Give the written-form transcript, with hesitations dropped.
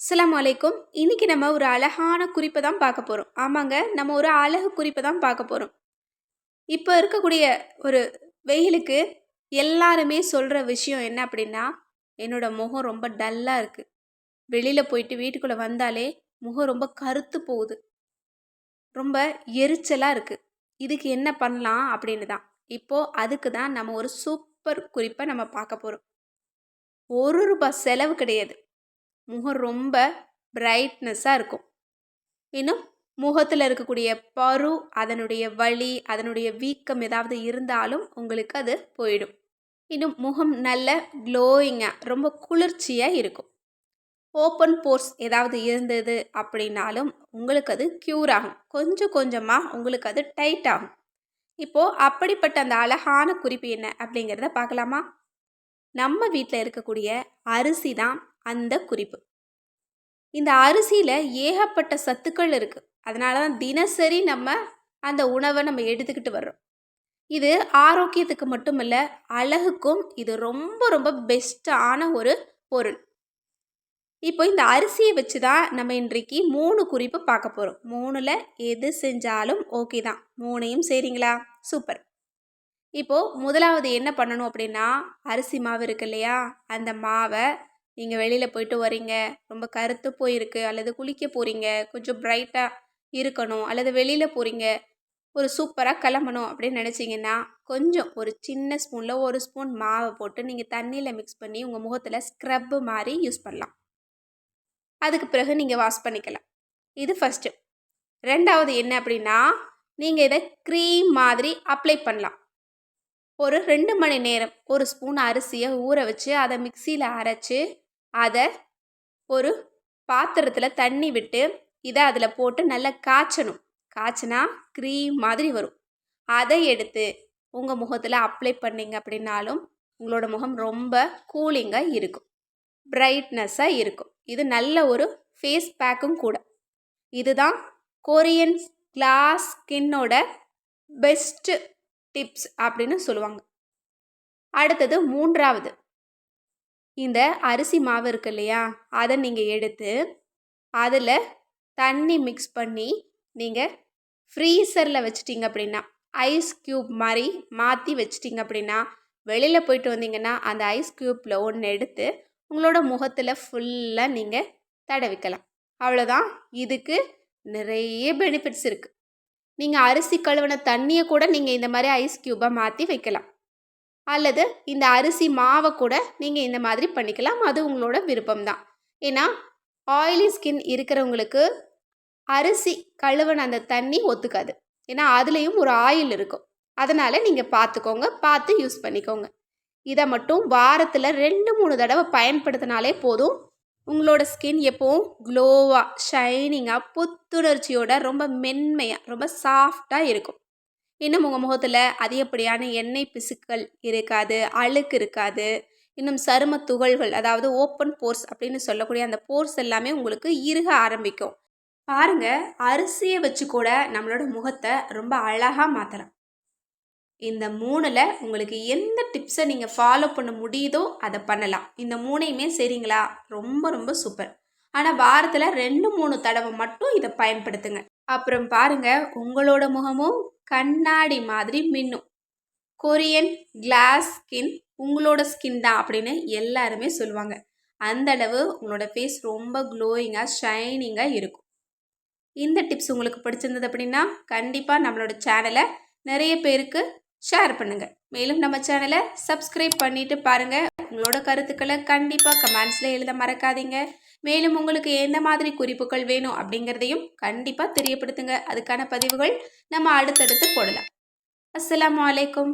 அஸ்ஸலாமு அலைக்கும். இன்னைக்கு நம்ம ஒரு அழகான குறிப்பை தான் பார்க்க போகிறோம். ஆமாங்க, நம்ம ஒரு அழகு குறிப்பை தான் பார்க்க போகிறோம். இப்போ இருக்கக்கூடிய ஒரு வெயிலுக்கு எல்லாருமே சொல்கிற விஷயம் என்ன அப்படின்னா, என்னோட முகம் ரொம்ப டல்லாக இருக்குது. வெளியில் போயிட்டு வீட்டுக்குள்ளே வந்தாலே முகம் ரொம்ப கருத்து போகுது, ரொம்ப எரிச்சலாக இருக்குது. இதுக்கு என்ன பண்ணலாம் அப்படின்னு தான் இப்போது அதுக்கு தான் நம்ம ஒரு சூப்பர் குறிப்பை நம்ம பார்க்க போகிறோம். ₹1 செலவு கிடையாது. முகம் ரொம்ப பிரைட்னஸாக இருக்கும். இன்னும் முகத்தில் இருக்கக்கூடிய பரு, அதனுடைய வலி, அதனுடைய வீக்கம் ஏதாவது இருந்தாலும் உங்களுக்கு அது போயிடும். இன்னும் முகம் நல்ல க்ளோயிங்காக ரொம்ப குளிர்ச்சியாக இருக்கும். ஓப்பன் போர்ஸ் ஏதாவது இருந்தது அப்படின்னாலும் உங்களுக்கு அது க்யூர் ஆகும். கொஞ்சம் கொஞ்சமாக உங்களுக்கு அது டைட் ஆகும். இப்போது அப்படிப்பட்ட அந்த அழகான குறிப்பு என்ன அப்படிங்கிறத பார்க்கலாமா? நம்ம வீட்டில் இருக்கக்கூடிய அரிசி தான் அந்த குறிப்பு. இந்த அரிசியில் ஏகப்பட்ட சத்துக்கள் இருக்குது. அதனால தான் தினசரி நம்ம அந்த உணவை நம்ம எடுத்துக்கிட்டு வர்றோம். இது ஆரோக்கியத்துக்கு மட்டும் இல்லை, அழகுக்கும் இது ரொம்ப ரொம்ப பெஸ்ட்டான ஒரு பொருள். இப்போ இந்த அரிசியை வச்சு தான் நம்ம இன்றைக்கு 3 குறிப்பு பார்க்க போகிறோம். 3ல் எது செஞ்சாலும் ஓகே தான். 3ஐயும் செய்கிறீங்களா? சூப்பர். இப்போது முதலாவது என்ன பண்ணணும் அப்படின்னா, அரிசி மாவு இருக்கு இல்லையா, அந்த மாவை நீங்கள் வெளியில் போயிட்டு வரீங்க, ரொம்ப கருத்து போயிருக்கு, அல்லது குளிக்க போகிறீங்க, கொஞ்சம் பிரைட்டாக இருக்கணும், அல்லது வெளியில் போகிறீங்க, ஒரு சூப்பராக கிளம்பணும் அப்படின்னு நினச்சிங்கன்னா, கொஞ்சம் ஒரு சின்ன ஸ்பூனில் 1 ஸ்பூன் மாவை போட்டு நீங்கள் தண்ணியில் மிக்ஸ் பண்ணி உங்கள் முகத்தில் ஸ்க்ரப்பு மாதிரி யூஸ் பண்ணலாம். அதுக்கு பிறகு நீங்கள் வாஷ் பண்ணிக்கலாம். இது ஃபஸ்ட்டு. ரெண்டாவது என்ன அப்படின்னா, நீங்கள் இதை க்ரீம் மாதிரி அப்ளை பண்ணலாம். ஒரு 2 மணி நேரம் 1 ஸ்பூன் அரிசியை ஊற வச்சு அதை மிக்சியில் அரைச்சி அதை ஒரு பாத்திரத்தில் தண்ணி விட்டு இதை அதில் போட்டு நல்லா காய்ச்சணும். காய்ச்சினா க்ரீம் மாதிரி வரும். அதை எடுத்து உங்கள் முகத்தில் அப்ளை பண்ணிங்க அப்படின்னாலும் உங்களோட முகம் ரொம்ப கூலிங்காக இருக்கும், பிரைட்னஸாக இருக்கும். இது நல்ல ஒரு ஃபேஸ் பேக்கும் கூட. இதுதான் கொரியன் கிளாஸ் ஸ்கின்னோட பெஸ்ட்டு டிப்ஸ் அப்படின்னு சொல்லுவாங்க. அடுத்தது மூன்றாவது, இந்த அரிசி மாவு இருக்கு இல்லையா, அதை நீங்கள் எடுத்து அதில் தண்ணி மிக்ஸ் பண்ணி நீங்கள் ஃப்ரீசரில் வச்சிட்டிங்க அப்படின்னா, ஐஸ் க்யூப் மாதிரி மாற்றி வச்சிட்டிங்க அப்படின்னா, வெளியில் போயிட்டு வந்தீங்கன்னா அந்த ஐஸ் க்யூப்பில் ஒன்று எடுத்து உங்களோட முகத்தில் ஃபுல்லாக நீங்கள் தடவிக்கலாம். அவ்வளோதான். இதுக்கு நிறைய பெனிஃபிட்ஸ் இருக்குது. நீங்கள் அரிசி கழுவின தண்ணியை கூட நீங்கள் இந்த மாதிரி ஐஸ் க்யூப்பாக மாற்றி வைக்கலாம், அல்லது இந்த அரிசி மாவை கூட நீங்கள் இந்த மாதிரி பண்ணிக்கலாம். அது உங்களோட விருப்பம்தான். ஏன்னா ஆயிலி ஸ்கின் இருக்கிறவங்களுக்கு அரிசி கழுவின அந்த தண்ணி ஒத்துக்காது. ஏன்னா அதுலேயும் ஒரு ஆயில் இருக்கும். அதனால் நீங்கள் பார்த்துக்கோங்க, பார்த்து யூஸ் பண்ணிக்கோங்க. இதை மட்டும் வாரத்தில் 2-3 தடவை பயன்படுத்தினாலே போதும். உங்களோட ஸ்கின் எப்போவும் க்ளோவாக, ஷைனிங்காக, புத்துணர்ச்சியோட, ரொம்ப மென்மையாக, ரொம்ப சாஃப்டாக இருக்கும். இன்னும் உங்கள் முகத்தில் அதிகப்படியான எண்ணெய் பிசுக்கள் இருக்காது, அழுக்கு இருக்காது. இன்னும் சரும துகள்கள், அதாவது ஓப்பன் போர்ஸ் அப்படின்னு சொல்லக்கூடிய அந்த போர்ஸ் எல்லாமே உங்களுக்கு இறுக ஆரம்பிக்கும். பாருங்கள், அரிசியை வச்சு கூட நம்மளோட முகத்தை ரொம்ப அழகாக மாற்றலாம். இந்த 3ல் உங்களுக்கு எந்த டிப்ஸை நீங்கள் ஃபாலோ பண்ண முடியுதோ அதை பண்ணலாம். இந்த 3ஐயுமே செய்கிறீங்களா? ரொம்ப ரொம்ப சூப்பர். ஆனால் வாரத்தில் 2-3 தடவை மட்டும் இதை பயன்படுத்துங்க. அப்புறம் பாருங்கள், உங்களோட முகமும் கண்ணாடி மாதிரி மின்னும். கொரியன் கிளாஸ் ஸ்கின் உங்களோட ஸ்கின் தான் அப்படின்னு எல்லாருமே சொல்லுவாங்க. அந்தளவு உங்களோட ஃபேஸ் ரொம்ப க்ளோயிங்காக, ஷைனிங்காக இருக்கும். இந்த டிப்ஸ் உங்களுக்கு பிடிச்சிருந்தது அப்படின்னா கண்டிப்பாக நம்மளோட சேனலை நிறைய பேருக்கு ஷேர் பண்ணுங்கள். மேலும் நம்ம சேனலை சப்ஸ்கிரைப் பண்ணிவிட்டு பாருங்கள். உங்களோட கருத்துக்களை கண்டிப்பாக கமெண்ட்ஸில் எழுத மறக்காதீங்க. மேலும் உங்களுக்கு எந்த மாதிரி குறிப்புகள் வேணும் அப்படிங்கிறதையும் கண்டிப்பாக தெரியப்படுத்துங்க. அதுக்கான பதிவுகள் நம்ம அடுத்தடுத்து போடலாம். அஸ்ஸலாமு அலைக்கும்.